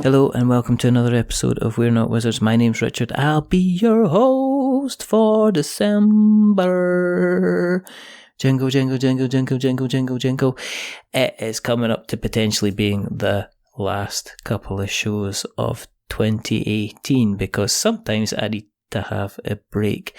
Hello and welcome to another episode of We're Not Wizards. My name's Richard. I'll be your host for December. Jingle, jingle, jingle, jingle, jingle, jingle, jingle. It is coming up to potentially being the last couple of shows of 2018 because sometimes I need to have a break.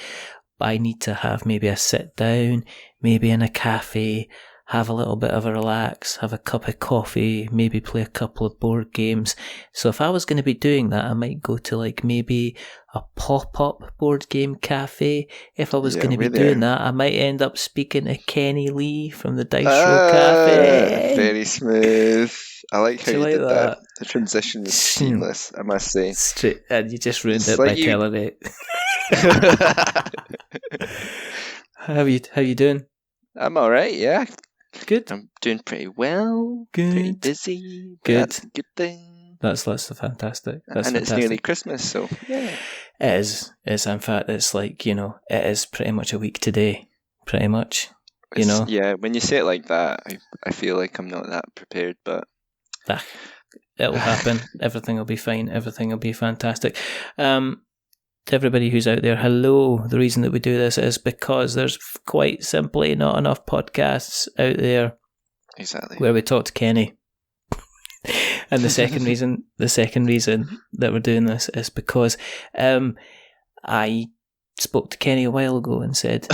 I need to have maybe a sit down, maybe in a cafe, have a little bit of a relax, have a cup of coffee, maybe play a couple of board games. So if I was going to be doing that, I might go to like maybe a pop-up board game cafe. If I was going to be doing that, I might end up speaking to Kenny Lee from the Dice Show Cafe. Very smooth. I like how you did that. The transition was seamless, I must say. Straight, and you just ruined it by telling it. How you doing? I'm alright, yeah. Good. I'm doing pretty well. Good. Pretty busy. Good. That's a good thing. That's fantastic. It's nearly Christmas, so yeah. It is. In fact, it's like, it is pretty much a week today. Pretty much. Yeah, when you say it like that, I feel like I'm not that prepared, but it'll happen. Everything will be fine. Everything will be fantastic. To everybody who's out there, hello. The reason that we do this is because there's quite simply not enough podcasts out there. Exactly. Where we talk to Kenny. And the second reason that we're doing this is because I spoke to Kenny a while ago and said,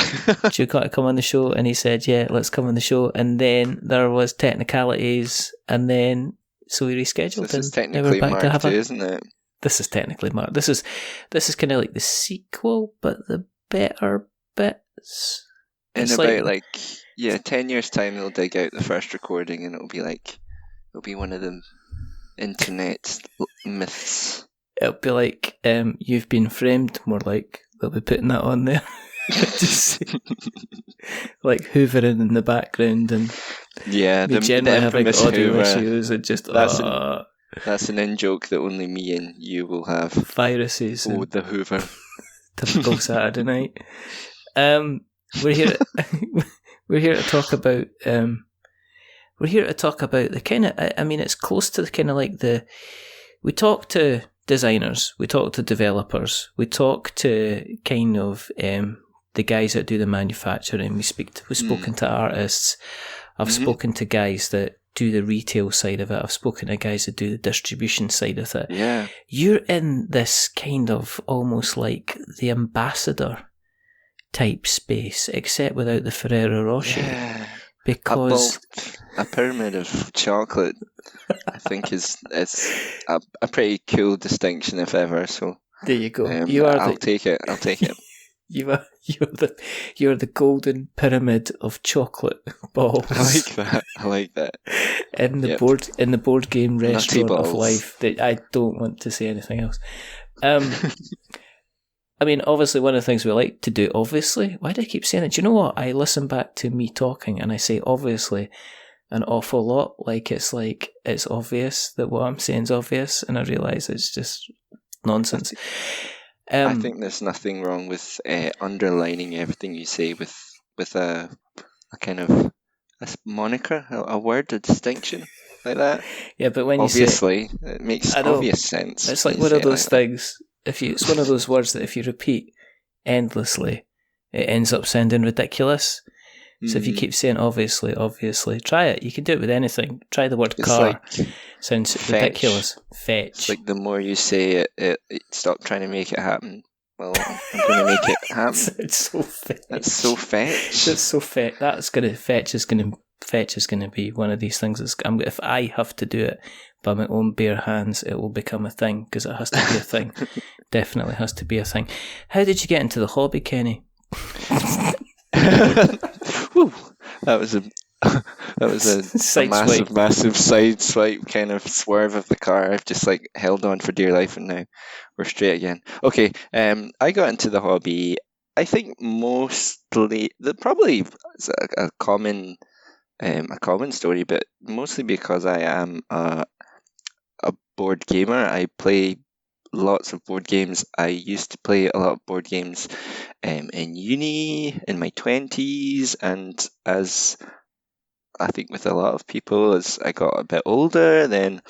"Do you got to come on the show?" And he said, "Yeah, let's come on the show." And then there was technicalities, and then so we rescheduled. So this is technically Mark 2, isn't it? This is technically Mark. This is kind of like the sequel, but the better bits. In about 10 years' time, they'll dig out the first recording, and it'll be one of the internet myths. It'll be like You've Been Framed. More like they'll be putting that on there, just like hoovering in the background, and the generally having audio Hoover issues, and just That's an in-joke that only me and you will have. Viruses. Oh, the Hoover. Typical Saturday night. We're here. We're here to talk about. We're here to talk about the kind of. I mean, it's close to the kind of like the. We talk to designers. We talk to developers. We talk to kind of the guys that do the manufacturing. We've spoken to artists. I've spoken to guys that do the retail side of it. I've spoken to guys that do the distribution side of it. Yeah. You're in this kind of almost like the ambassador type space, except without the Ferrero Rocher. Yeah. Because a pyramid of chocolate, I think is a pretty cool distinction if ever. So there you go. I'll take it. You're the golden pyramid of chocolate balls. I like that. In the board game restaurant of life. I don't want to say anything else. I mean, obviously, one of the things we like to do, obviously, why do I keep saying it? Do you know what? I listen back to me talking and I say obviously an awful lot. Like it's obvious that what I'm saying is obvious, and I realise it's just nonsense. I think there's nothing wrong with underlining everything you say with a kind of a moniker, a word, a distinction like that. Yeah, but when obviously, you say it makes obvious sense. It's like one of those things. It's one of those words that if you repeat endlessly, it ends up sounding ridiculous. So if you keep saying obviously, try it. You can do it with anything. Try the word car. Sounds ridiculous. Fetch. It's like the more you say it, stop trying to make it happen. Well, I'm going to make it happen. It's so fetch. That's so fetch. It's so fetch. Fetch is going to be one of these things. If I have to do it by my own bare hands, it will become a thing because it has to be a thing. Definitely has to be a thing. How did you get into the hobby, Kenny? Woo. That was a massive side swipe kind of swerve of the car. I've just held on for dear life, and now we're straight again. Okay, I got into the hobby. I think mostly probably it's a common story, but mostly because I am a board gamer. I play lots of board games. I used to play a lot of board games in uni, in my 20s, and as I think with a lot of people, as I got a bit older, then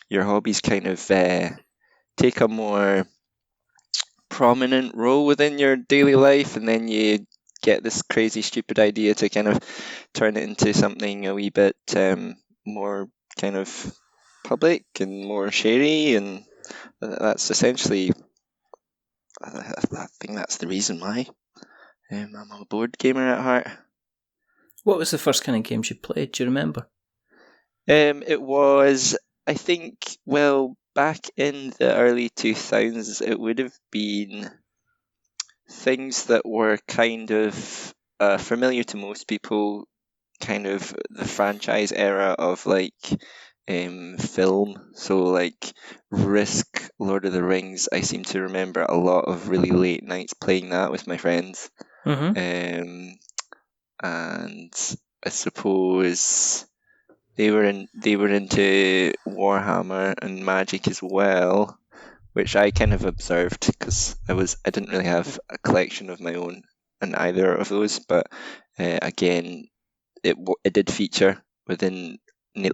your hobbies kind of take a more prominent role within your daily life, and then you get this crazy stupid idea to kind of turn it into something a wee bit more kind of public and more sharey, and that's essentially, I think that's the reason why. I'm a board gamer at heart. What was the first kind of games you played? Do you remember? It was, I think, well, back in the early 2000s, it would have been things that were kind of familiar to most people, kind of the franchise era of like film. So like Risk, Lord of the Rings. I seem to remember a lot of really late nights playing that with my friends. Mm-hmm. And I suppose they were into Warhammer and Magic as well, which I kind of observed because I didn't really have a collection of my own in either of those, but again, it did feature within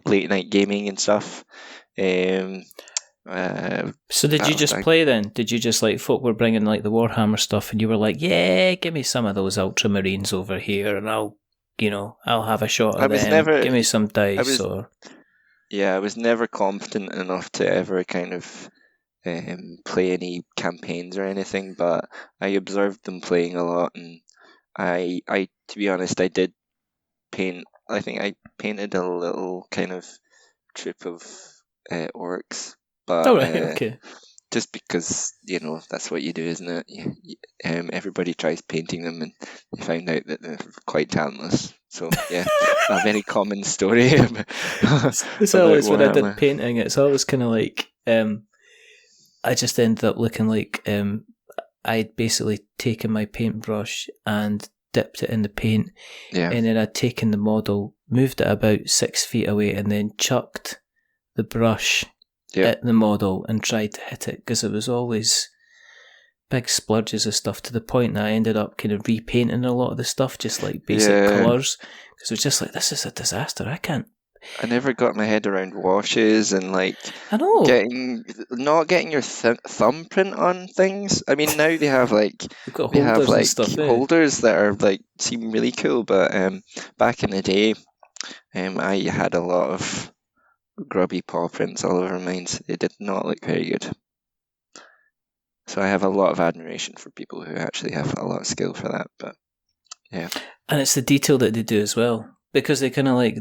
late night gaming and stuff. So did you just play then? Did you just like folk were bringing like the Warhammer stuff, and you were like, yeah, give me some of those Ultramarines over here, and I'll have a shot of them. Give me some dice I was never competent enough to ever kind of play any campaigns or anything, but I observed them playing a lot, and I to be honest, I did paint. I think I painted a little kind of troop of orcs, but okay. Just because that's what you do, isn't it? Everybody tries painting them, and they find out that they're quite talentless. So yeah, a very common story. It's always when I did painting. It's always kind of like I just ended up looking like I'd basically taken my paintbrush and dipped it in the paint, and then I'd taken the model, moved it about 6 feet away, and then chucked the brush at the model and tried to hit it, because it was always big splurges of stuff, to the point that I ended up kind of repainting a lot of the stuff, just like basic colours, because it was just like, this is a disaster. I never got my head around washes and like not getting your thumbprint on things. I mean, now they have like holders that are like seem really cool, but back in the day, I had a lot of grubby paw prints all over mine. It did not look very good. So I have a lot of admiration for people who actually have a lot of skill for that. But yeah, and it's the detail that they do as well. Because they kind of like,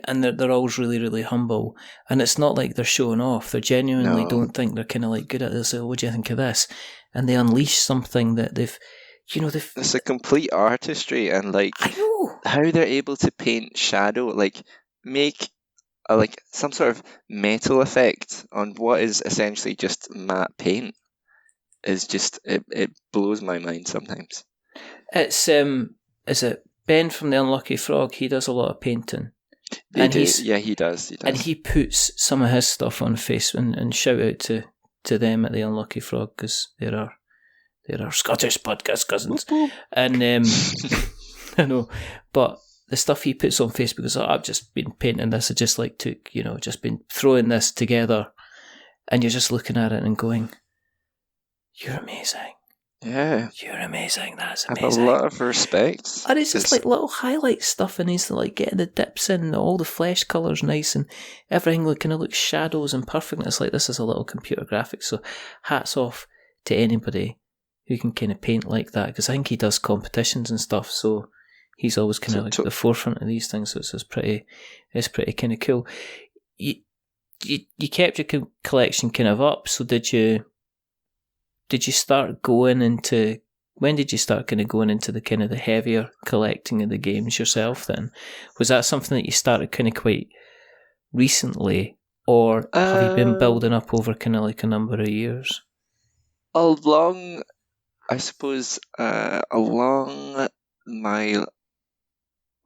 and they're always really, really humble. And it's not like they're showing off. They genuinely don't think they're kind of like good at this. What do you think of this? And they unleash something that they've. It's a complete artistry, and like how they're able to paint shadow, like make like some sort of metal effect on what is essentially just matte paint, is just it blows my mind sometimes. It's is it Ben from the Unlucky Frog? He does a lot of painting. He does. And he puts some of his stuff on Facebook, and shout out to them at the Unlucky Frog, because they're our Scottish podcast cousins. And I know, but the stuff he puts on Facebook is, I've just been painting this. I just like just been throwing this together, and you're just looking at it and going, "You're amazing." Yeah. You're amazing. That's amazing. I have a lot of respect. And it's just like little highlight stuff, and he's like getting the dips in, all the flesh colours nice, and everything kind of looks shadows and perfect. And it's like, this is a little computer graphics. So hats off to anybody who can kind of paint like that, because I think he does competitions and stuff. So he's always kind of like at the forefront of these things. So it's pretty kind of cool. You kept your collection kind of up. So did you start going into, when did you start kind of going into the kind of the heavier collecting of the games yourself then? Was that something that you started kind of quite recently, or have you been building up over kind of like a number of years? Along my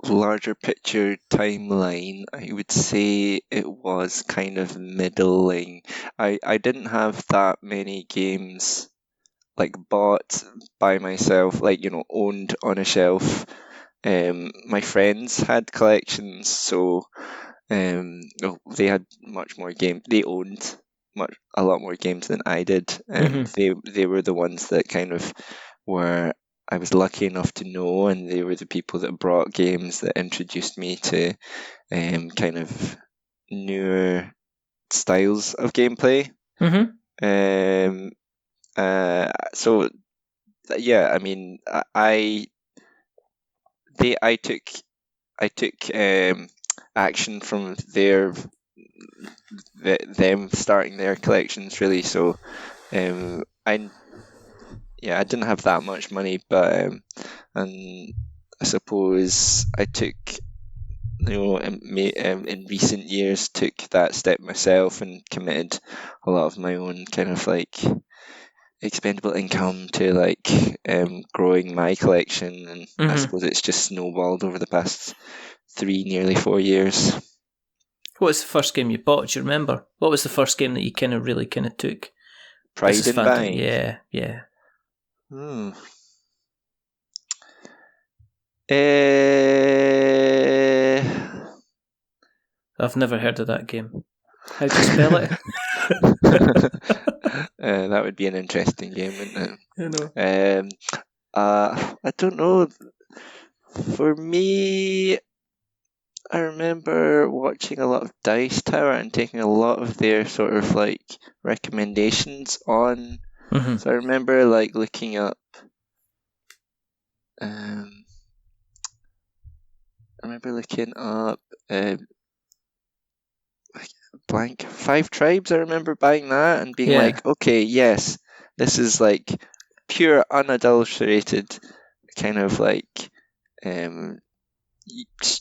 larger picture timeline, I would say it was kind of middling. I didn't have that many games like bought by myself, like owned on a shelf. My friends had collections, so They had much more game. They owned a lot more games than I did. They were the ones that kind of were. I was lucky enough to know, and they were the people that brought games that introduced me to kind of newer styles of gameplay. Mm-hmm. So yeah, I mean, I took action from them starting their collections really. So I didn't have that much money, but and I suppose I took in recent years took that step myself and committed a lot of my own kind of like expendable income to like growing my collection, and I suppose it's just snowballed over the past nearly 4 years. What was the first game you bought? Do you remember? What was the first game that you kind of really kind of took Pride in buying? Yeah. I've never heard of that game. How do you spell it? That would be an interesting game, wouldn't it? I don't know. For me, I remember watching a lot of Dice Tower and taking a lot of their sort of like recommendations on. So I remember like looking up. I remember looking up blank 5 Tribes. I remember buying that and being like, okay, yes, this is like pure unadulterated kind of like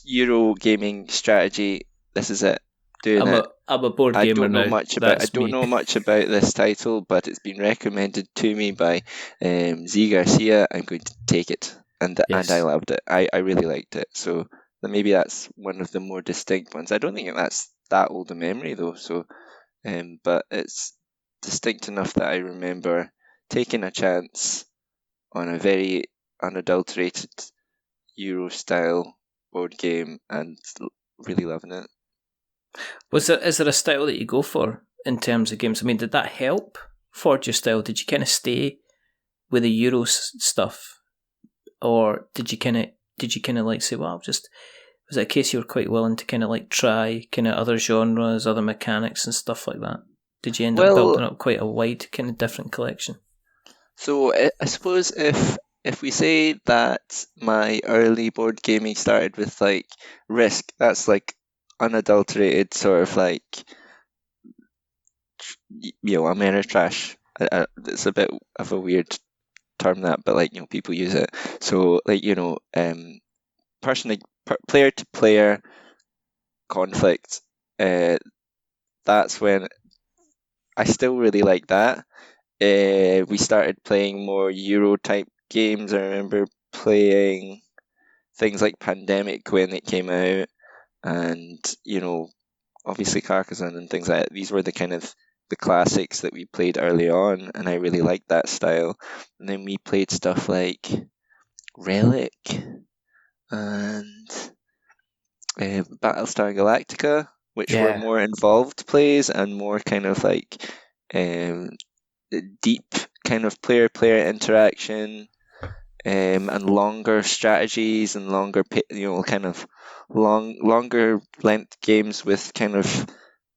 Euro gaming strategy. This is it. Doing it. I'm a board gamer I don't know now. much about this title, but it's been recommended to me by Z Garcia. I'm going to take it, and I loved it. I really liked it. So maybe that's one of the more distinct ones. I don't think that's that old a memory though. So, but it's distinct enough that I remember taking a chance on a very unadulterated Euro style board game and really loving it. Is there a style that you go for in terms of games? I mean, did that help forge your style? Did you kind of stay with the Euro stuff, or did you kind of like say, well, was it a case you were quite willing to kind of like try kind of other genres, other mechanics and stuff like that? Did you end up building up quite a wide kind of different collection? So I suppose if we say that my early board gaming started with like Risk, that's like unadulterated sort of like Ameritrash. It's a bit of a weird term that, but like people use it. So like player to player conflict. That's when I still really like that. We started playing more Euro type games. I remember playing things like Pandemic when it came out, and obviously Carcassonne and things like that. These were the kind of the classics that we played early on, and I really liked that style. And then we played stuff like Relic and Battlestar Galactica, which were more involved plays and more kind of like deep kind of player interaction, and longer strategies and longer kind of longer length games with kind of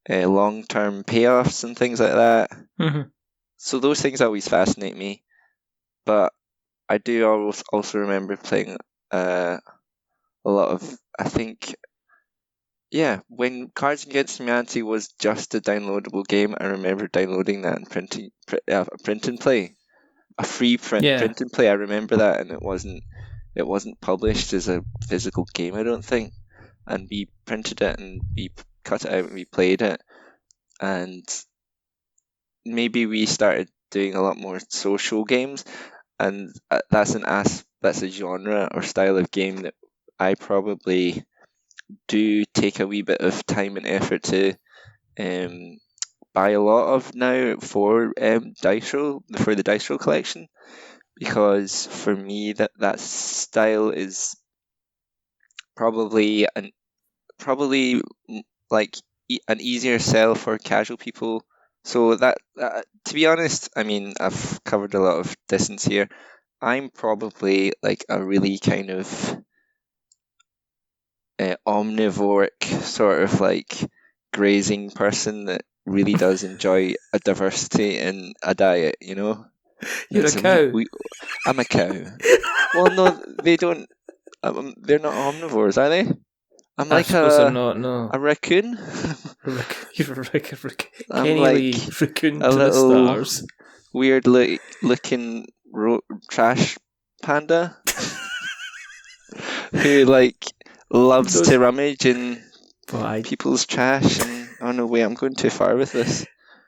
long-term payoffs and things like that. So those things always fascinate me, but I do also remember playing a lot of, I think, when Cards Against Humanity was just a downloadable game. I remember downloading that and printing print and play, a free print and play. I remember that, and it wasn't published as a physical game, I don't think. And we printed it and we cut it out and we played it, and maybe we started doing a lot more social games, and that's a genre or style of game that I probably do take a wee bit of time and effort to buy a lot of now for Dice Roll, for the Dice Roll collection, because for me that style is probably like an easier sell for casual people. So that, to be honest, I mean, I've covered a lot of distance here. I'm probably like a really kind of omnivoric sort of like grazing person that really does enjoy a diversity in a diet, you know? You're a So cow. I'm a cow. Well, no, they don't. They're not omnivores, are they? I'm I like suppose they're not, no. a raccoon. You're a raccoon. I'm Kenny like Lee, raccoon a to the little stars. weird looking trash panda who like loves Those- to rummage in But people's trash. And oh no, wait, I'm going too far with this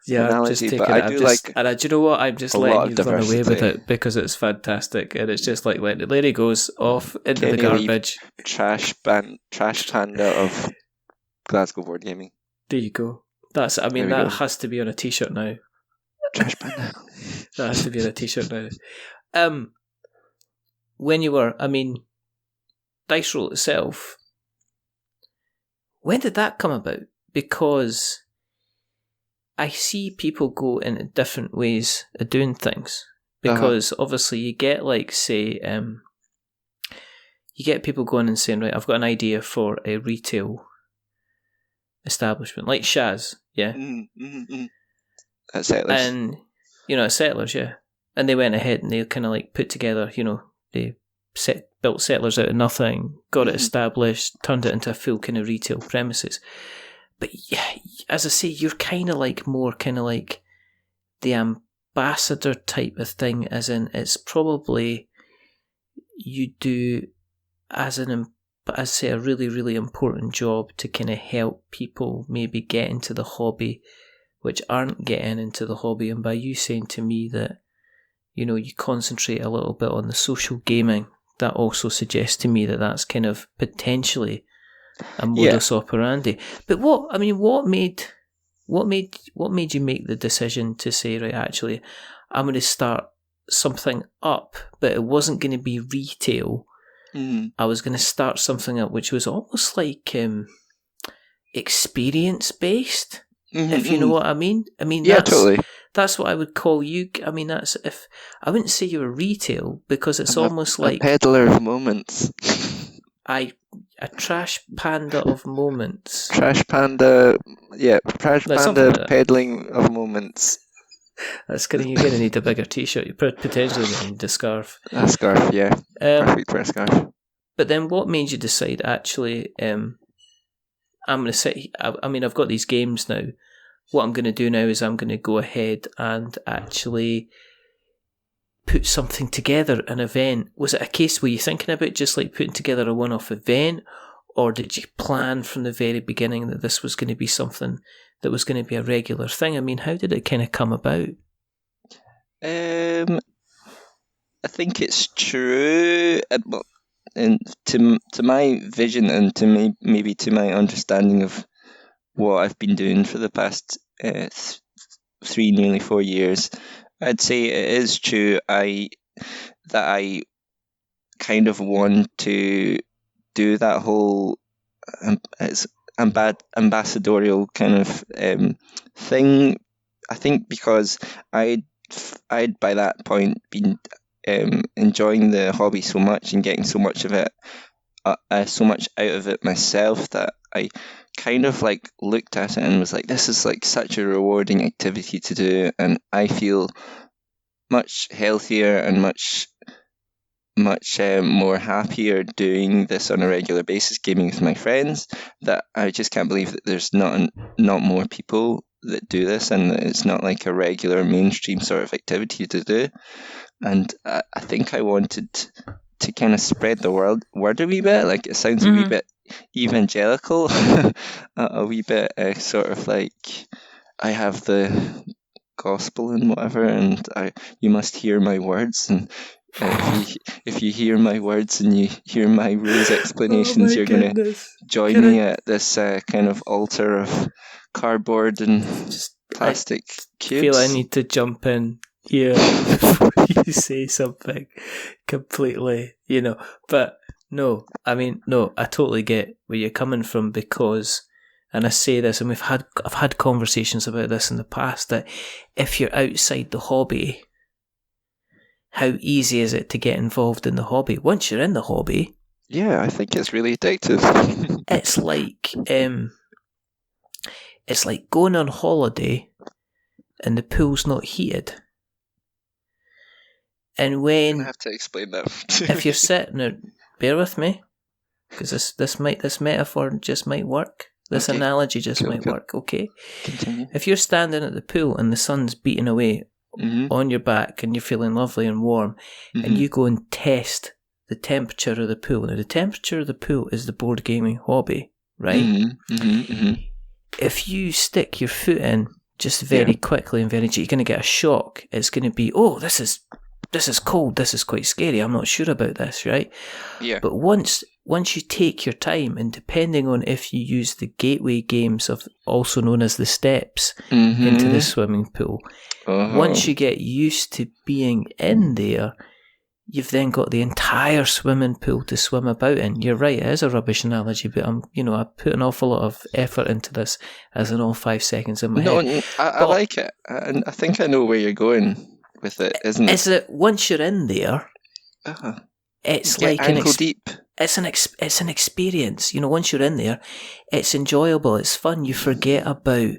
I'm just analogy, but taking I it. do like Do you know what? I'm just a lot letting of you run away with diversity. it because it's fantastic, and it's just like let it goes off into the Kenny Lee, garbage. trash panda of Glasgow board gaming. There you go. That There we that go. has to be on a t-shirt now. Trash panda. That has to be on a t-shirt now. When you were, Dice Roll itself, when did that come about? Because I see people go in different ways of doing things. Because obviously you get like, say, you get people going and saying, right, I've got an idea for a retail establishment, like Shaz, yeah? At Settlers. And, at Settlers, yeah. And they went ahead and they kind of like put together, they built Settlers out of nothing, got it established, turned it into a full kind of retail premises. But yeah, as I say, you're kind of like more kind of like the ambassador type of thing, as in it's probably you do as a really, really important job to kind of help people maybe get into the hobby which aren't getting into the hobby. And by you saying to me that, you concentrate a little bit on the social gaming, that also suggests to me that that's kind of potentially a modus operandi. But what made you make the decision to say, right, actually, I'm going to start something up, but it wasn't going to be retail. I was going to start something up which was almost like experience based, if you know what I mean. Totally. That's what I would call you. That's if I wouldn't say you're a retail, because it's I'm almost a like peddler of moments. a trash panda of moments. Trash panda, trash panda like peddling of moments. That's you're going to need a bigger t-shirt. You're potentially going to need a scarf. A scarf, yeah. Perfect for a scarf. But then what made you decide, actually, I'm going to say, I've got these games now. What I'm going to do now is I'm going to go ahead and actually put something together, an event. Was it a case were you thinking about just like putting together a one-off event, or did you plan from the very beginning that this was going to be something that was going to be a regular thing? How did it kind of come about? I think it's true, and to my vision and to maybe to my understanding of what I've been doing for the past 3, nearly 4 years, I'd say it is true. I kind of want to do that whole ambassadorial kind of thing. I think because I'd by that point been enjoying the hobby so much and getting so much of it, so much out of it myself, that I kind of like looked at it and was like, this is like such a rewarding activity to do, and I feel much healthier and much more happier doing this on a regular basis, gaming with my friends, that I just can't believe that there's not more people that do this, and that it's not like a regular mainstream sort of activity to do. And I think I wanted to kind of spread the word a wee bit. Like, it sounds a wee bit evangelical, a wee bit sort of like I have the gospel and whatever, and you must hear my words, and if you hear my words and you hear my rules explanations, you're going to join me at this kind of altar of cardboard and plastic cubes. I feel I need to jump in here before you say something completely, but no, I totally get where you're coming from, because and I say this, and I've had conversations about this in the past, that if you're outside the hobby, how easy is it to get involved in the hobby? Once you're in the hobby, yeah, I think it's really addictive. it's like going on holiday and the pool's not heated. And when I have to explain that. if you're sitting there, bear with me, because this metaphor just might work. This analogy just might work. Okay. Continue. If you're standing at the pool and the sun's beating away on your back and you're feeling lovely and warm, and you go and test the temperature of the pool. Now, the temperature of the pool is the board gaming hobby, right? If you stick your foot in just very quickly and very gently, you're going to get a shock. It's going to be, oh, this is cold. This is quite scary. I'm not sure about this, right? Yeah. But once you take your time, and depending on if you use the gateway games, of also known as the steps, into the swimming pool, once you get used to being in there, you've then got the entire swimming pool to swim about in. You're right, it is a rubbish analogy, but I put an awful lot of effort into this, as in all 5 seconds in my head. I like it, and I think I know where you're going with it, isn't it? Is that once you're in there, it's like ankle deep. It's an experience. Once you're in there, it's enjoyable. It's fun. You forget about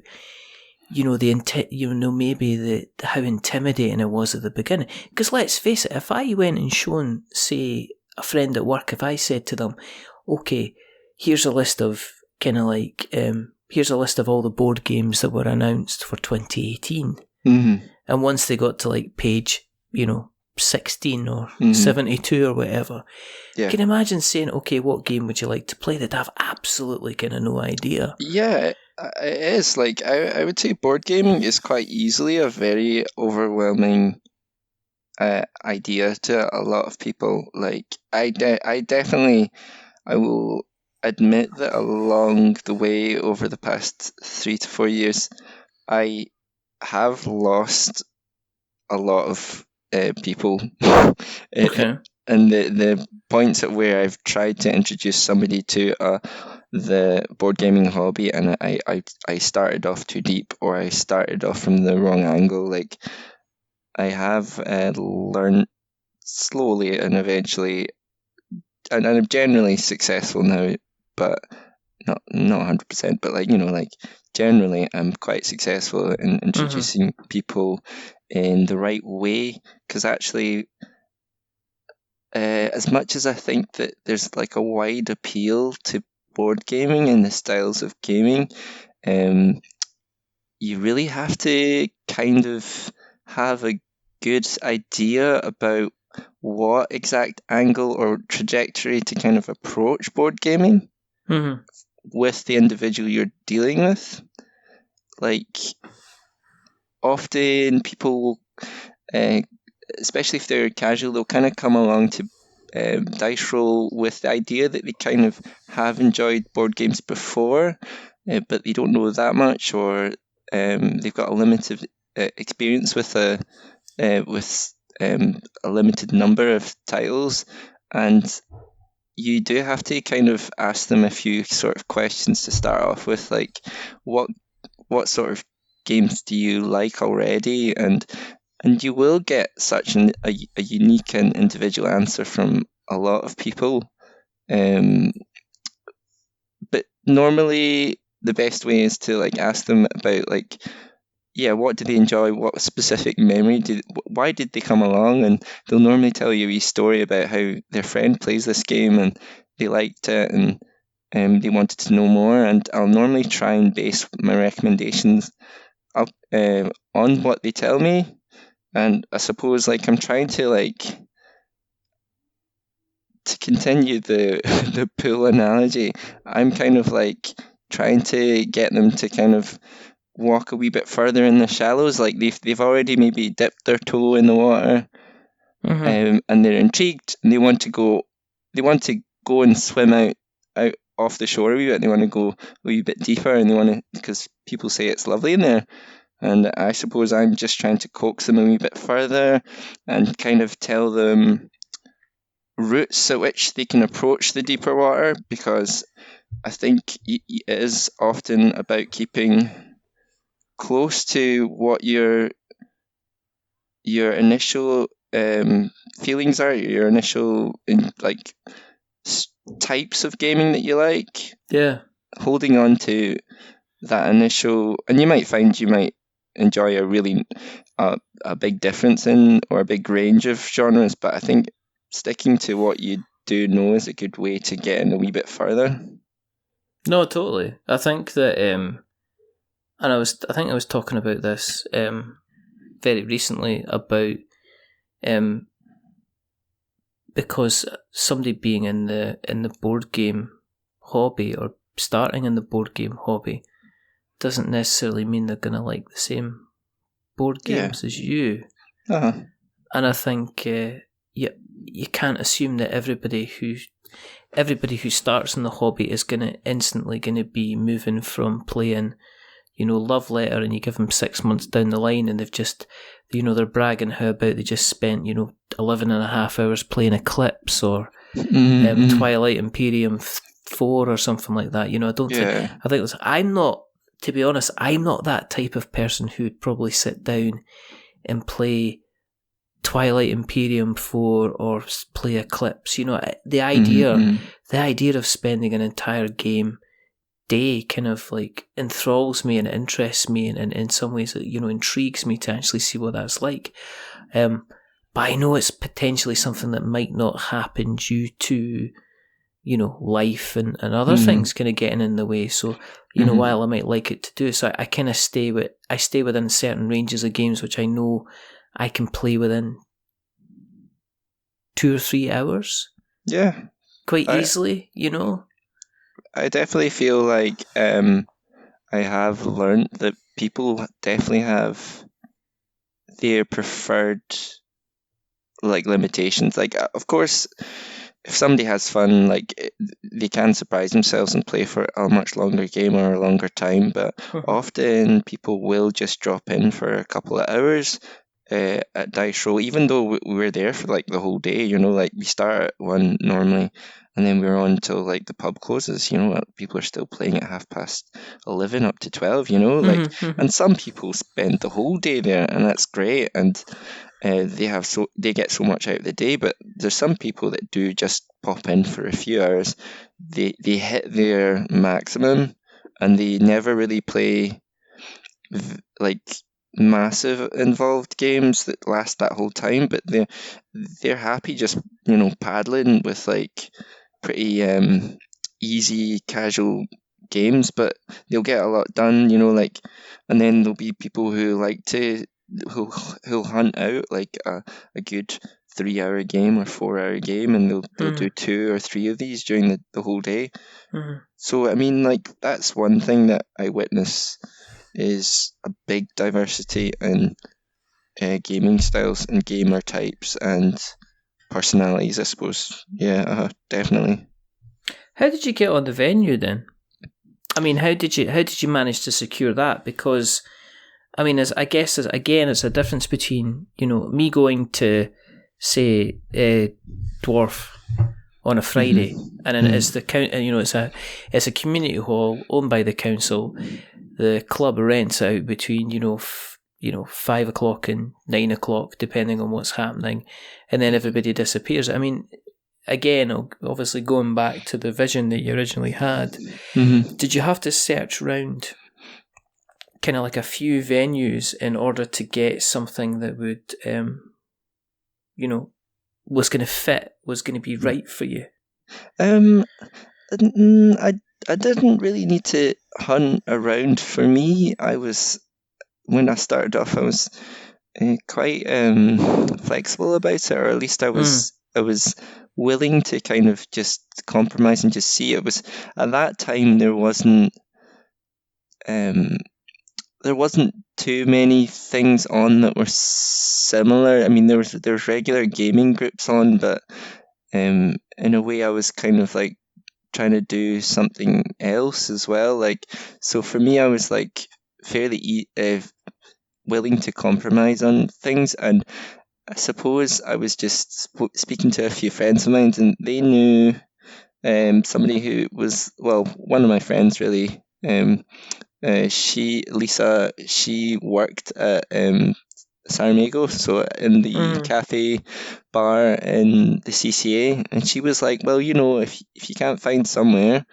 maybe how intimidating it was at the beginning. Because let's face it, if I went and shown, say, a friend at work, if I said to them, okay, here's a list of here's a list of all the board games that were announced for 2018. And once they got to page, 16 or 72 or whatever, you can imagine saying, okay, what game would you like to play? They'd have absolutely kind of no idea. Yeah, it is. I would say board gaming is quite easily a very overwhelming idea to a lot of people. I will admit that along the way over the past 3 to 4 years, I have lost a lot of people. Okay. And the points at where I've tried to introduce somebody to the board gaming hobby, and I started off too deep, or I started off from the wrong angle. I have learned slowly and eventually, and I'm generally successful now, but not 100%, but generally I'm quite successful in introducing people in the right way, because actually, as much as I think that there's a wide appeal to board gaming and the styles of gaming, you really have to kind of have a good idea about what exact angle or trajectory to kind of approach board gaming with the individual you're dealing with. Often people, especially if they're casual, they'll kind of come along to dice roll with the idea that they kind of have enjoyed board games before, but they don't know that much, or they've got a limited experience with a limited number of titles, and you do have to kind of ask them a few sort of questions to start off with, what sort of games do you like already, and you will get such a unique and individual answer from a lot of people. But normally the best way is to ask them about what did they enjoy, what specific memory why did they come along, and they'll normally tell you a story about how their friend plays this game and they liked it, and they wanted to know more. And I'll normally try and base my recommendations up on what they tell me. And I suppose I'm trying to to continue the pool analogy. I'm kind of trying to get them to kind of walk a wee bit further in the shallows. They've already maybe dipped their toe in the water, and they're intrigued, and they want to go and swim out off the shore a wee bit. They want to go a wee bit deeper, and because people say it's lovely in there. And I suppose I'm just trying to coax them a wee bit further and kind of tell them routes at which they can approach the deeper water, because I think it is often about keeping close to what your initial feelings are, your initial like types of gaming that you like. Yeah. Holding on to that initial, and you might find you might enjoy a really a big difference in or a big range of genres, but I think sticking to what you do know is a good way to get in a wee bit further. No, totally. I think that, and I think I was talking about this very recently about because somebody being in the board game hobby or starting in the board game hobby doesn't necessarily mean they're going to like the same board games as you. Uh-huh. And I think you can't assume that everybody who starts in the hobby is instantly going to be moving from playing, Love Letter, and you give them 6 months down the line and they've just, they're bragging how about they just spent, 11 and a half hours playing Eclipse or Twilight Imperium 4 or something like that. I don't think, I'm not, to be honest, I'm not that type of person who'd probably sit down and play Twilight Imperium 4 or play Eclipse. The idea of spending an entire game day kind of like enthralls me and interests me, and in some ways it intrigues me to actually see what that's like. But I know it's potentially something that might not happen due to life and other things kind of getting in the way. So while I might like it to do so, I kind of stay within certain ranges of games which I know I can play within 2 or 3 hours. Yeah, quite easily. I definitely feel like I have learned that people definitely have their preferred limitations. Of course, if somebody has fun, they can surprise themselves and play for a much longer game or a longer time. But often people will just drop in for a couple of hours at Dice Roll, even though we're there for the whole day. We start at 1 normally, and then we're on till the pub closes. People are still playing at 11:30 up to 12. And some people spend the whole day there, and that's great. And they get so much out of the day. But there's some people that do just pop in for a few hours. They hit their maximum, and they never really play massive involved games that last that whole time. But they're happy just paddling with pretty easy casual games, but they'll get a lot done. And then there'll be people who like to who'll hunt out a good 3-hour game or 4-hour game, and they'll do 2 or 3 of these during the whole day. So I mean, that's one thing that I witness is a big diversity in gaming styles and gamer types and personalities, I suppose. Yeah, definitely. How did you get on the venue then? I mean, how did you manage to secure that? Because I mean, I guess it's a difference between me going to say Dwarf on a Friday, and then it's it's a community hall owned by the council. The club rents out between 5 o'clock and 9 o'clock, depending on what's happening, and then everybody disappears. I mean, again, obviously going back to the vision that you originally had, did you have to search around kind of a few venues in order to get something that would, was going to fit, was going to be right for you? I didn't really need to hunt around. For me, when I started off, I was quite flexible about it, or at least I was willing to kind of just compromise and just see. It was at that time there wasn't too many things on that were similar. I mean, there was regular gaming groups on, but in a way I was kind of trying to do something else as well. So for me, I was fairly willing to compromise on things, and I suppose I was just speaking to a few friends of mine, and they knew somebody who was, well, one of my friends really. Lisa, she worked at Saramago, so in the cafe bar in the CCA, and she was like, well, if you can't find somewhere,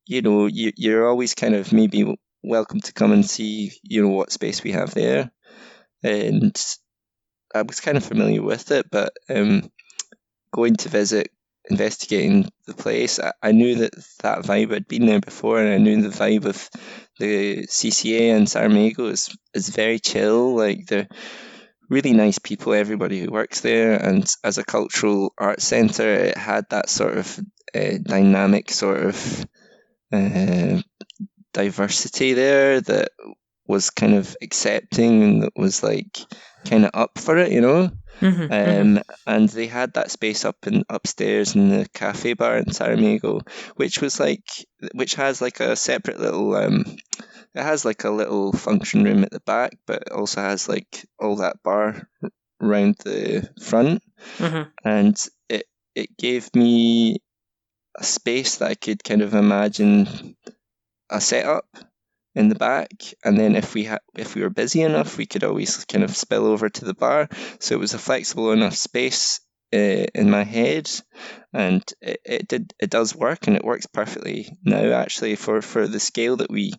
you're always kind of maybe welcome to come and see, what space we have there. And I was kind of familiar with it, but going to visit, investigating the place, I knew that vibe had been there before, and I knew the vibe of the CCA and Saramago is very chill. Like, they're really nice people, everybody who works there, and as a cultural arts centre, it had that sort of dynamic sort of diversity there that was kind of accepting and that was like kind of up for it, and they had that space upstairs in the cafe bar in Saramago, which has like a separate little it has like a little function room at the back, but it also has like all that bar around the front, and it gave me a space that I could kind of imagine a setup in the back, and then if we were busy enough, we could always kind of spill over to the bar. So it was a flexible enough space in my head, and it does work, and it works perfectly now actually for the scale that we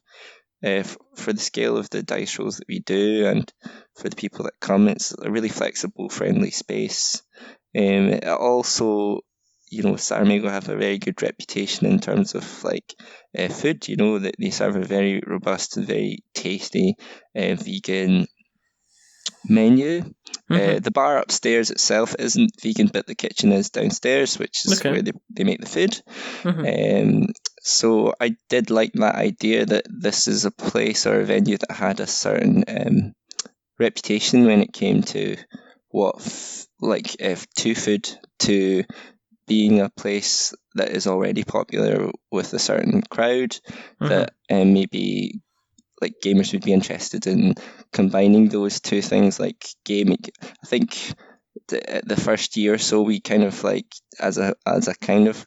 for the scale of the dice rolls that we do, and for the people that come. It's a really flexible, friendly space. It also, Saramago have a very good reputation in terms of like food. That they serve a very robust and very tasty vegan menu. The bar upstairs itself isn't vegan, but the kitchen is downstairs, which is where they make the food. So I did like that idea that this is a place or a venue that had a certain reputation when it came to to food, to being a place that is already popular with a certain crowd, that maybe like gamers would be interested in combining those two things, like gaming. I think the first year or so, we kind of like as a kind of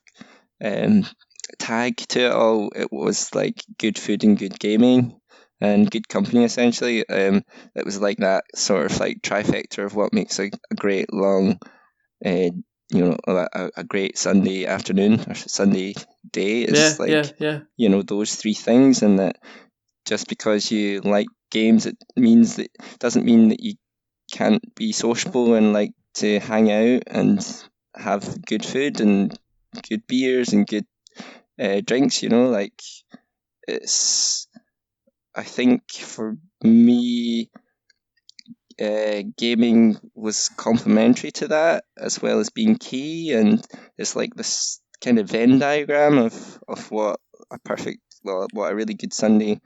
tag to it all, it was like good food and good gaming and good company, essentially. It was like that sort of like trifecta of what makes a great long a great Sunday afternoon or Sunday day is those three things. And that just because you like games, it doesn't mean that you can't be sociable and like to hang out and have good food and good beers and good drinks. Like, it's, I think for me, gaming was complementary to that as well as being key, and it's like this kind of Venn diagram of what a really good Sunday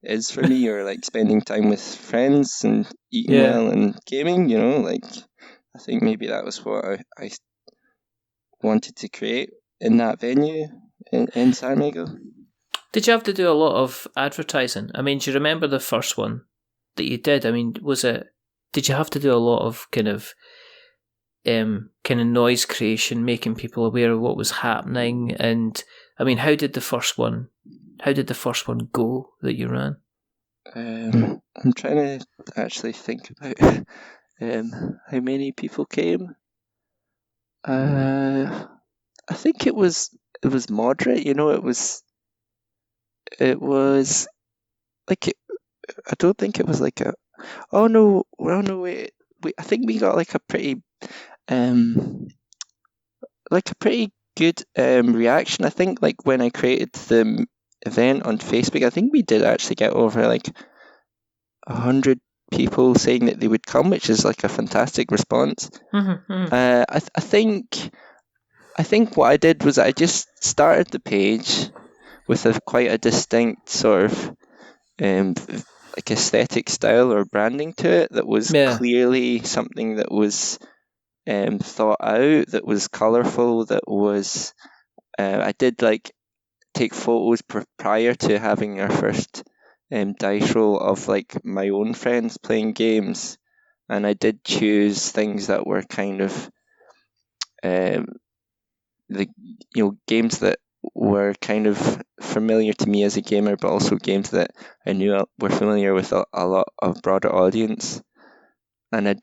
is for me, or like spending time with friends and eating well and gaming. Like, I think maybe that was what I wanted to create in that venue in Saramago. Did you have to do a lot of advertising? I mean, do you remember the first one that you did? I mean, did you have to do a lot of kind of noise creation, making people aware of what was happening? And I mean, how did the first one go that you ran? I'm trying to actually think about how many people came. I think it was moderate. It was like, I don't think it was like a. Oh no! Well, no, wait. I think we got like a pretty good reaction. I think like when I created the event on Facebook, I think we did actually get over like 100 people saying that they would come, which is like a fantastic response. I think what I did was I just started the page with quite a distinct sort of like aesthetic style or branding to it that was clearly something that was thought out, that was colourful, that was I did like take photos prior to having our first dice roll of like my own friends playing games, and I did choose things that were kind of the games that were kind of familiar to me as a gamer, but also games that I knew were familiar with a lot of broader audience. And I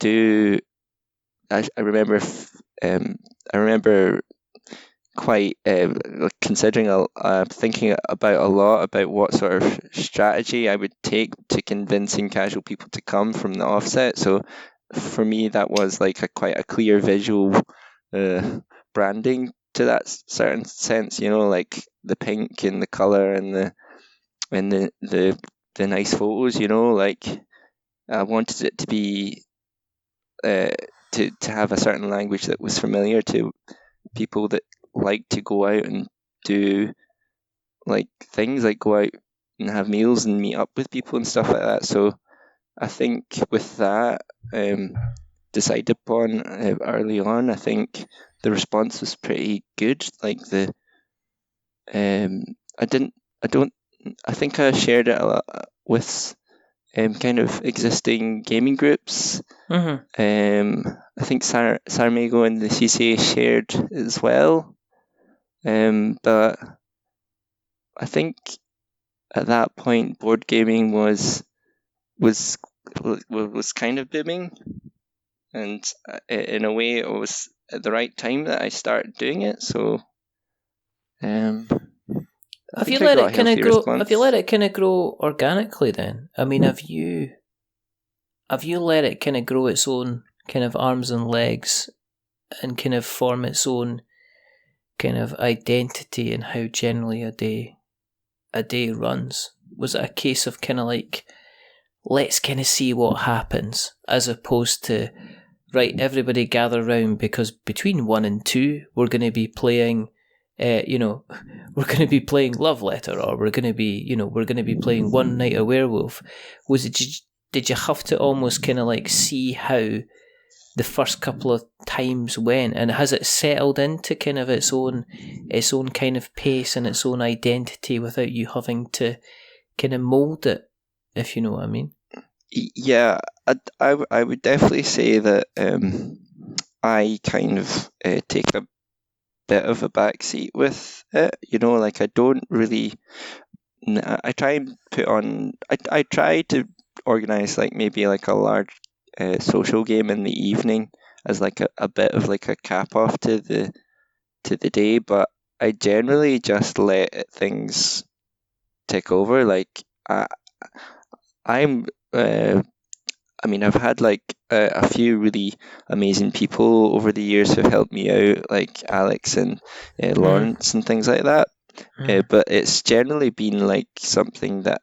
remember I remember quite considering thinking about a lot about what sort of strategy I would take to convincing casual people to come from the offset. So for me, that was like quite a clear visual branding to that certain sense, like the pink and the color and the nice photos, like I wanted it to be to have a certain language that was familiar to people that like to go out and do like things like go out and have meals and meet up with people and stuff like that. So I think with that decided upon early on, I think the response was pretty good. Like I think I shared it a lot with kind of existing gaming groups. I think Sarmago and the CCA shared as well. But I think at that point, board gaming was kind of booming, and in a way, it was at the right time that I started doing it. So, have you let it kind of grow? Have you let it kind of grow organically? Then, I mean, have you let it kind of grow its own kind of arms and legs, and kind of form its own kind of identity in how generally a day runs? Was it a case of kind of like, let's kind of see what happens, as opposed to, right, everybody gather round because between 1 and 2 we're going to be playing, we're going to be playing Love Letter, or we're going to be playing One Night a Werewolf? Did you have to almost kind of like see how the first couple of times went, and has it settled into kind of its own kind of pace and its own identity without you having to kind of mould it, if you know what I mean? Yeah, I would definitely say that I kind of take a bit of a backseat with it. Like I don't really. I try and put on. I try to organize like maybe like a large social game in the evening as like a bit of like a cap off to the day, but I generally just let things take over. Like I'm I mean, I've had like a few really amazing people over the years who've helped me out, like Alex and Lawrence and things like that. But it's generally been like something that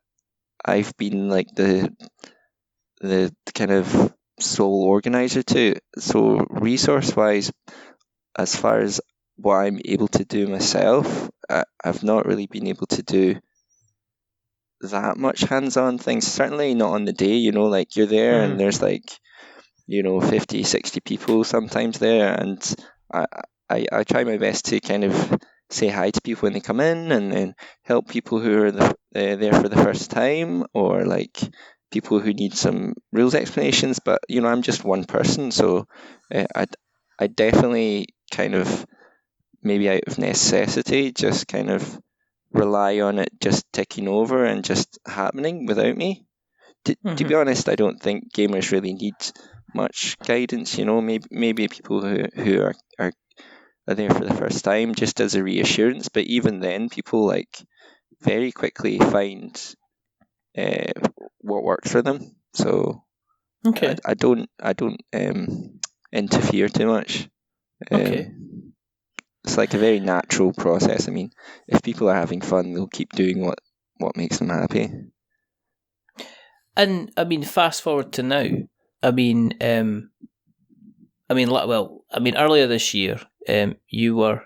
I've been like the kind of sole organizer to. So resource-wise, as far as what I'm able to do myself, I've not really been able to do that much hands-on things. Certainly not on the day, like you're there and there's like, 50, 60 people sometimes there, and I try my best to kind of say hi to people when they come in and help people who are there for the first time, or like people who need some rules explanations. But I'm just one person, so I definitely kind of, maybe out of necessity, just kind of rely on it just ticking over and just happening without me. To be honest, I don't think gamers really need much guidance. Maybe people who are there for the first time, just as a reassurance. But even then, people like very quickly find what works for them. So okay, I don't interfere too much. Okay. It's like a very natural process. I mean, if people are having fun, they'll keep doing what makes them happy. And I mean, fast forward to now. I mean, earlier this year, you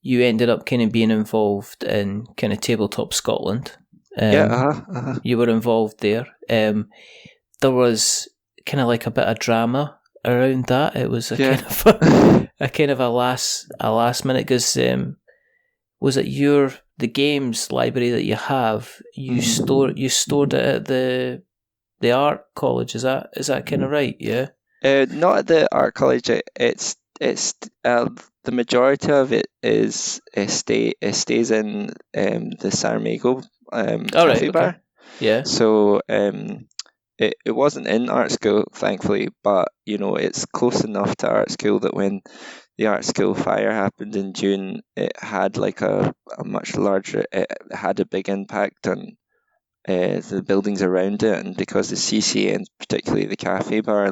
ended up kind of being involved in kind of Tabletop Scotland. You were involved there. There was kind of like a bit of drama around that. It was a kind of a last minute, because was it the games library that you have? You stored it at the art college. Is that kind of right? Yeah. Not at the art college. It's it's the majority of it is stays in the Saramago All right. cafe Okay. bar. Yeah. So it wasn't in art school, thankfully, but it's close enough to art school that when the art school fire happened in June, it had like a much larger, it had a big impact on the buildings around it, and because the CCA and particularly the cafe bar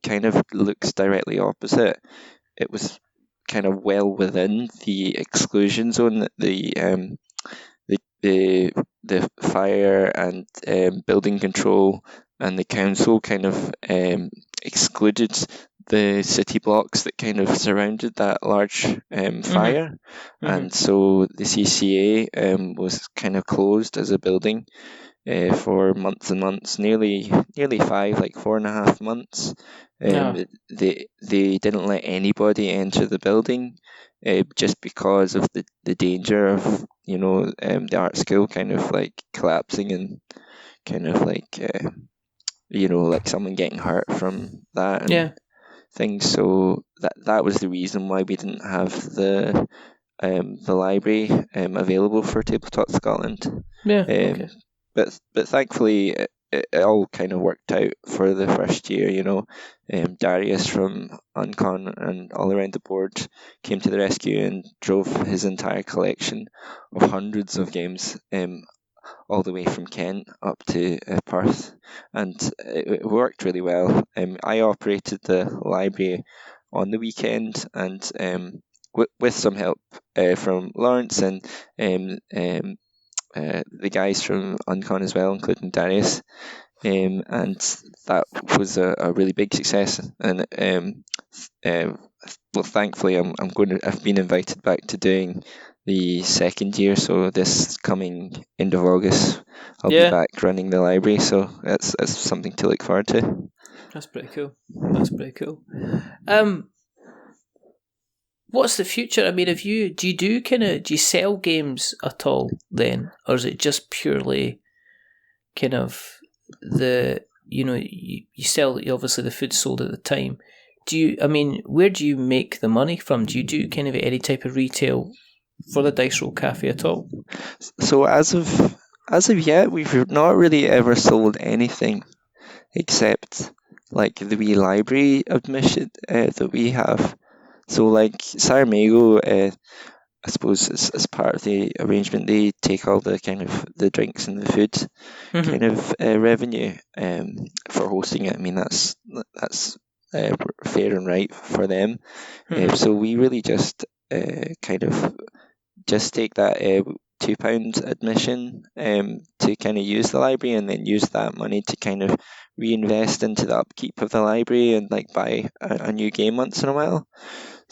kind of looks directly opposite, it was kind of well within the exclusion zone that the fire and building control and the council kind of excluded the city blocks that kind of surrounded that large fire, and so the CCA was kind of closed as a building for months and months, nearly 5, like 4.5 months. No. They didn't let anybody enter the building just because of the danger of the art school kind of like collapsing and kind of like like someone getting hurt from that and Yeah. things. So that was the reason why we didn't have the library available for Tabletop Scotland. Yeah. Um, Okay. but thankfully it all kind of worked out for the first year. Darius from Uncon and all around the board came to the rescue and drove his entire collection of hundreds of games all the way from Kent up to Perth, and it worked really well. I operated the library on the weekend, and with some help from Lawrence and the guys from Uncon as well, including Darius. And that was a really big success. And well, thankfully, I've been invited back to doing the second year. So this coming end of August, I'll be Yeah. back running the library. So that's something to look forward to. That's pretty cool. That's pretty cool. What's the future? I mean, do you sell games at all then, or is it just purely kind of you sell obviously the food sold at the time. Where do you make the money from? Do you do kind of any type of retail for the Dice Roll Cafe at all? So as of yet, we've not really ever sold anything except like the wee library admission that we have. So like Saramago, I suppose as part of the arrangement, they take all the kind of the drinks and the food kind of revenue for hosting it. I mean that's fair and right for them. So we really just kind of just take that £2 admission to kind of use the library, and then use that money to kind of reinvest into the upkeep of the library and like buy a new game once in a while.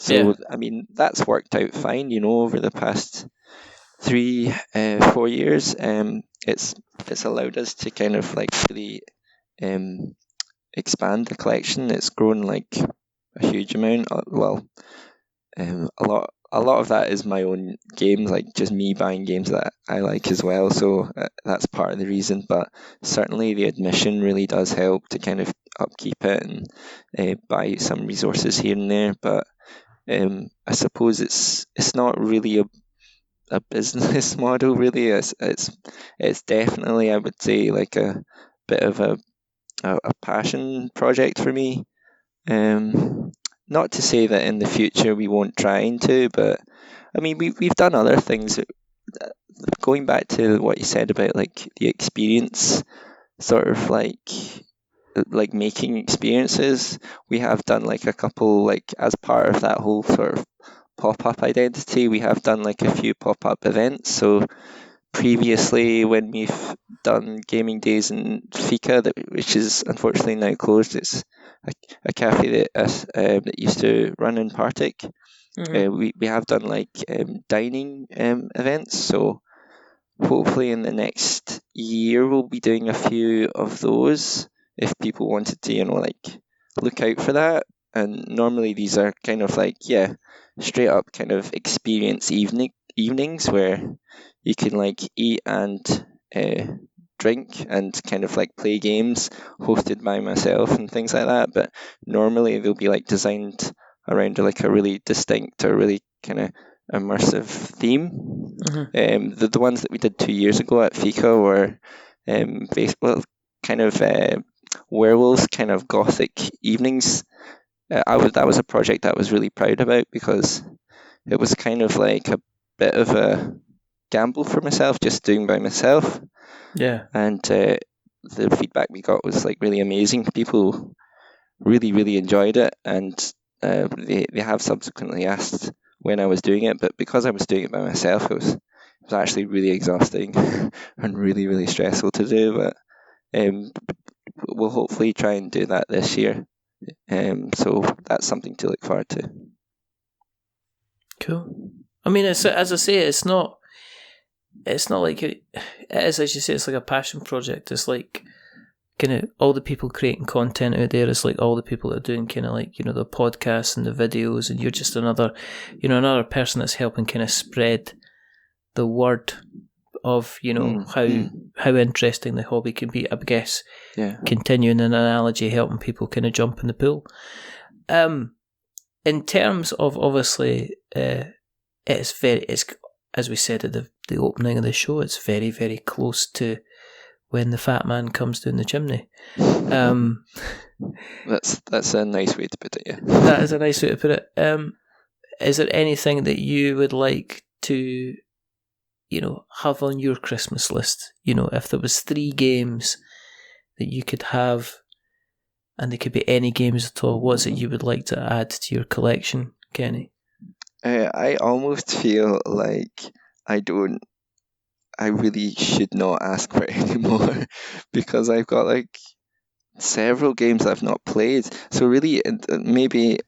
So Yeah. I mean that's worked out fine, over the past 3-4 years. It's allowed us to kind of like really expand the collection. It's grown like a huge amount. Well, a lot of that is my own games, like just me buying games that I like as well. So that's part of the reason. But certainly the admission really does help to kind of upkeep it and buy some resources here and there. But I suppose it's not really a business model really. It's definitely, I would say, like a bit of a passion project for me. Not to say that in the future we won't try into, but I mean we've done other things. Going back to what you said about like the experience, sort of like making experiences, we have done like a couple, like as part of that whole sort of pop-up identity, we have done like a few pop-up events. So previously when we've done gaming days in Fika, which is unfortunately now closed, it's a cafe that used to run in Partick. We have done like dining events, so hopefully in the next year we'll be doing a few of those if people wanted to like look out for that. And normally these are kind of like straight up kind of experience evenings where you can like eat and drink and kind of like play games hosted by myself and things like that. But normally they'll be like designed around like a really distinct or really kind of immersive theme. The ones that we did 2 years ago at FICA were kind of werewolves, kind of gothic evenings. That was a project that I was really proud about because it was kind of like a bit of a gamble for myself, just doing by myself. Yeah. And the feedback we got was like really amazing. People really, really enjoyed it, and they have subsequently asked when I was doing it, but because I was doing it by myself, it was actually really exhausting and really, really stressful to do. But we'll hopefully try and do that this year. So that's something to look forward to. Cool. I mean, as I say, it's not like it is, as you say, it's like a passion project. It's like kind of all the people creating content out there. It's like all the people that are doing kind of like, the podcasts and the videos, and you're just another person that's helping kind of spread the word of, how interesting the hobby can be. I guess, continuing an analogy, helping people kind of jump in the pool. In terms of, obviously, it's as we said at the opening of the show, it's very, very close to when the fat man comes down the chimney. That's a nice way to put it, yeah. That is a nice way to put it. Is there anything that you would like to, have on your Christmas list? If there was 3 games that you could have, and they could be any games at all, what's it you would like to add to your collection, Kenny? I almost feel like I really should not ask for any more because I've got like several games I've not played. So really, maybe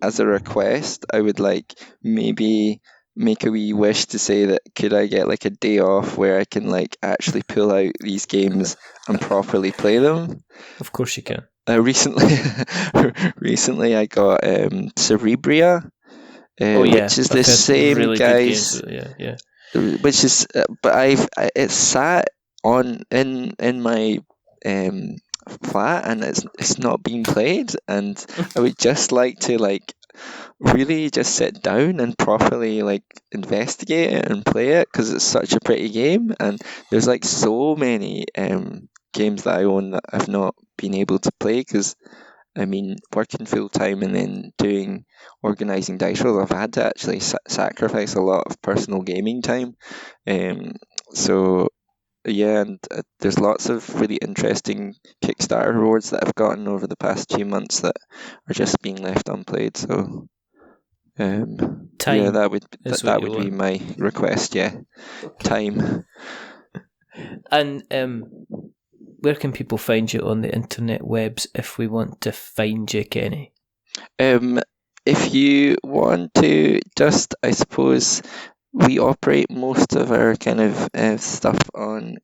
as a request, I would like maybe make a wee wish to say that could I get like a day off where I can like actually pull out these games and properly play them? Of course you can. Recently I got Cerebria, which is the same really guys. Yeah. Which is, but it's sat in my flat and it's not being played, and I would just like to like really just sit down and properly like investigate it and play it because it's such a pretty game, and there's like so many games that I own that I've not been able to play because I mean, working full time and then organising dice rolls, I've had to actually sacrifice a lot of personal gaming time. So yeah, and there's lots of really interesting Kickstarter rewards that I've gotten over the past few months that are just being left unplayed. So time, yeah, that would be my request. Yeah, okay. Time. And where can people find you on the internet webs if we want to find you, Kenny? If you want to just, I suppose, we operate most of our kind of stuff on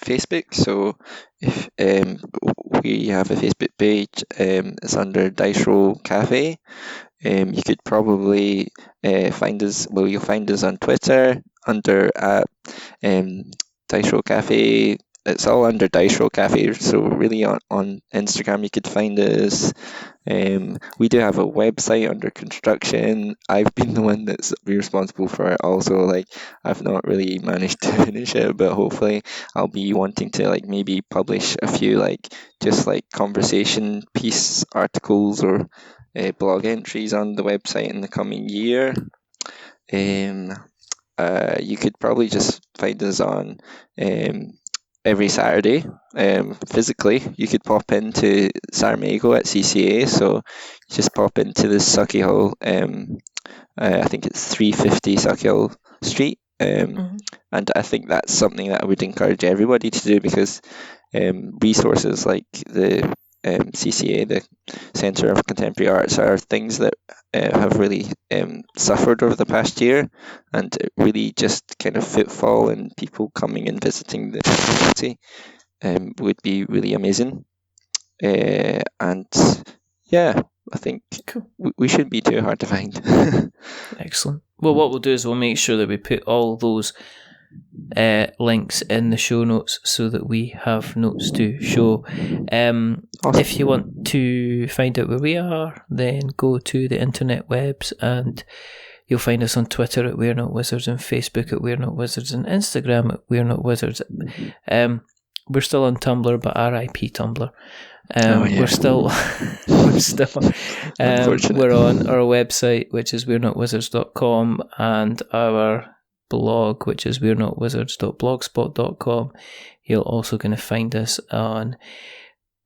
Facebook. So if we have a Facebook page, it's under Dice Roll Cafe. You could probably find us. Well, you'll find us on Twitter under Dice Roll Cafe. It's all under Dice Roll Cafe. So really on Instagram you could find us. We do have a website under construction. I've been the one that's responsible for it also. Like I've not really managed to finish it, but hopefully I'll be wanting to like maybe publish a few like just like conversation piece articles or blog entries on the website in the coming year. You could probably just find us on every Saturday. Physically, you could pop into Sarmago at CCA, so just pop into the Sucky Hall. I think it's 350 Sucky Hall Street. And I think that's something that I would encourage everybody to do because resources like the CCA, the Centre of Contemporary Arts, are things that have really suffered over the past year, and really just kind of footfall and people coming and visiting the facility would be really amazing. And yeah, I think cool. We shouldn't be too hard to find. Excellent. Well, what we'll do is we'll make sure that we put all those links in the show notes so that we have notes to show. Awesome. If you want to find out where we are, then go to the internet webs and you'll find us on Twitter at We're Not Wizards and Facebook at We're Not Wizards and Instagram at We're Not Wizards. We're still on Tumblr, but RIP Tumblr. We're still we're on our website, which is we'renotwizards.com, and our blog, which is we'renotwizards.blogspot.com. You're also going to find us on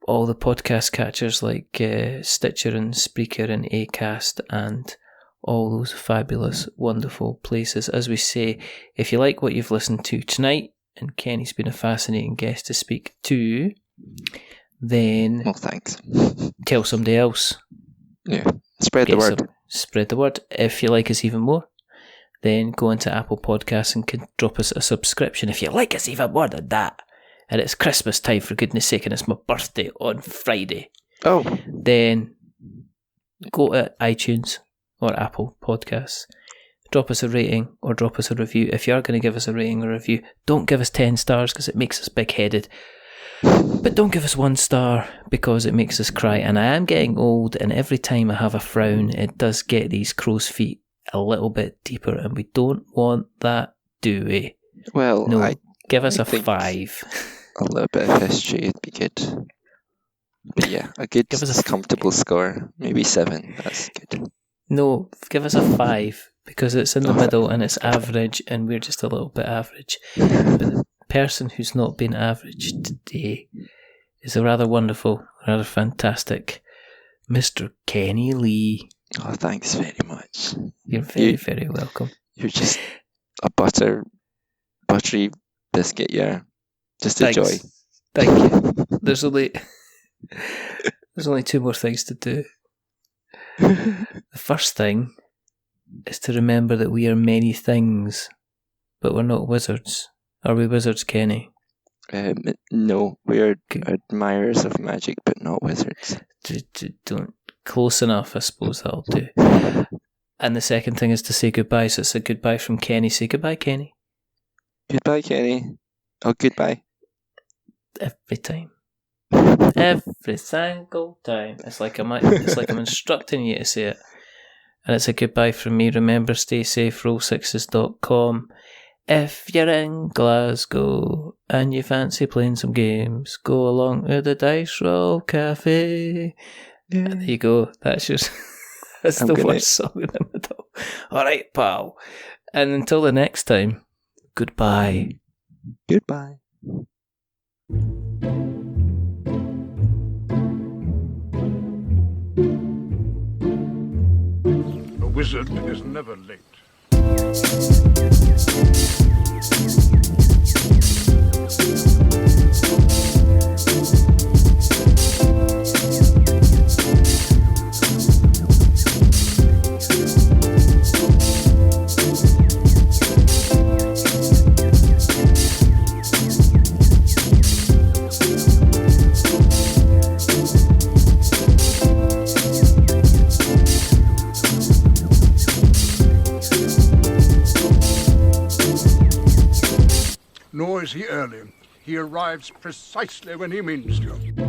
all the podcast catchers like Stitcher and Spreaker and Acast and all those fabulous, wonderful places. As we say, if you like what you've listened to tonight, and Kenny's been a fascinating guest to speak to, then thanks. Tell somebody else. Yeah, spread the word. Spread the word. If you like us even more, then go into Apple Podcasts and can drop us a subscription. If you like us even more than that, and it's Christmas time for goodness sake, and it's my birthday on Friday, then go to iTunes or Apple Podcasts. Drop us a rating or drop us a review. If you are going to give us a rating or review, don't give us 10 stars because it makes us big-headed. But don't give us 1 star because it makes us cry. And I am getting old, and every time I have a frown, it does get these crow's feet a little bit deeper, and we don't want that, do we? Well, no, give us a 5. A little bit of history would be good. But yeah, a good, comfortable score. Maybe 7. That's good. No, give us a 5. Because it's in the middle and it's average, and we're just a little bit average. But the person who's not been average today is a rather wonderful, rather fantastic Mr. Kenny Lee. Oh, thanks very much. You're very, very welcome. You're just a buttery biscuit, yeah. Just a joy. Thank you. There's only 2 more things to do. The first thing is to remember that we are many things, but we're not wizards. Are we wizards, Kenny? No, we're admirers of magic, but not wizards. Don't. Close enough, I suppose that'll do. And the second thing is to say goodbye, so it's a goodbye from Kenny. Say goodbye, Kenny. Goodbye, Kenny. Oh, goodbye. Every time. Every single time. It's like I'm instructing you to say it. And it's a goodbye from me. Remember, stay safe, roll6s.com. If you're in Glasgow and you fancy playing some games, go along to the Dice Roll Cafe. Yeah. And there you go. That's the worst song in the middle. Alright, pal. And until the next time, goodbye. Goodbye. A wizard is never late. Nor is he early. He arrives precisely when he means to.